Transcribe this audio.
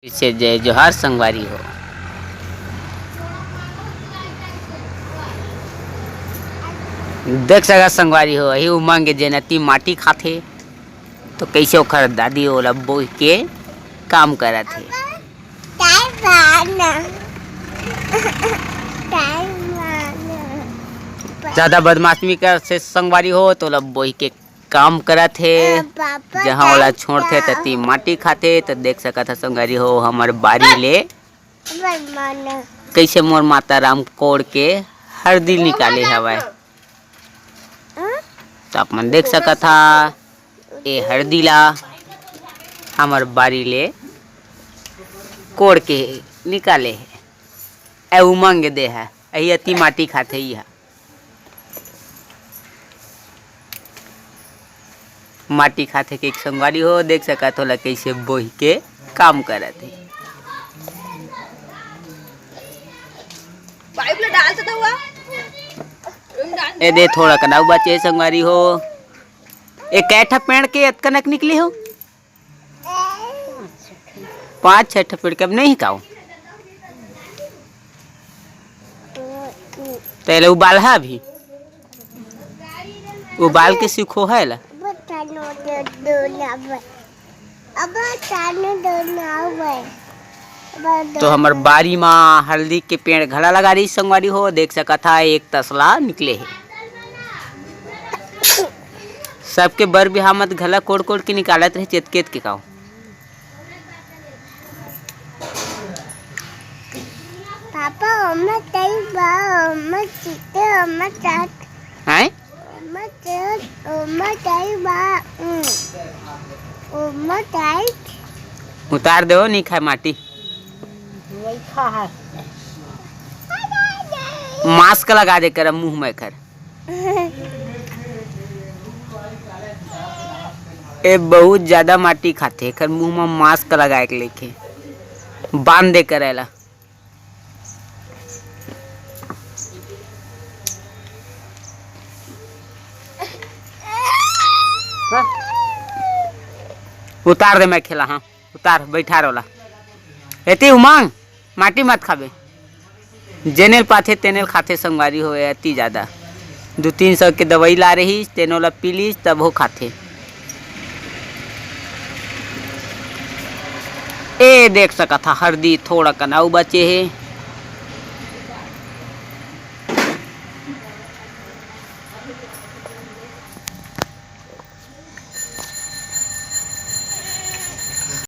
से जय जोहार संगवारी हो। देख सका संगवारी हो यही उमंग जेनती माटी खाथे तो कैसे ओखर दादी ओला बोह के काम करत हे। ज्यादा बदमाशी कर से संगवारी हो तो ओला बोह के काम करत हे। जहाँ ओला छोड़थे तती माटी खाथे तो देख सकत ह संगवारी हो हमर बारी ले कैसे मोर माता राम कोड़ के हरदी निकाले हवय। तो आप मन देख सकत हा ए हरदी ला हमर बारी ले कोड़ के निकाले है। ए उमंग दे है यही अति माटी खाथे ही है। माटी खाथे के संगवारी हो देख सकत होला कैसे बोही के काम करत है। पाइप ले डाल तो हुआ ए दे थोड़ा कनाऊ बचे संगवारी हो। ए कैठा पेड़ के अतकनक निकले हो 5-6 पेड़ के अब नहीं काऊ तेले उबाल है अभी उबाल के सीखो है ला। तो हमार बारी माँ हल्दी के पेड़ घड़ा लगा रही संगवारी हो देख सकत था एक तसला निकले है। सबके बर बिहा मत घला कोड़ कोड़ के निकालत रहे चेतकेत के काऊ। पापा अम्मा तई बा अम्मा चिते अम्मा चाट हैं अम्मा चाट अम्मा तई बा अम्मा टाइट उतार दो नहीं खाए माटी वही खा है मास्क लगा दे कर मुंह में कर। ए बहुत ज्यादा माटी खाते कर मुंह में मास्क लगाए के लेके बांध दे करेला। उतार दे मैं खेला हाँ उतार बैठा रोला एती उमंग माटी मत खाबे जेनेल पाथे तेनेल खाथे संगवारी हो अति ज्यादा 200-300 के दवाई ला रही तेनोला पी ली तब हो खाथे। ए देख सका था हरदी थोड़ा कनाऊ बचे है।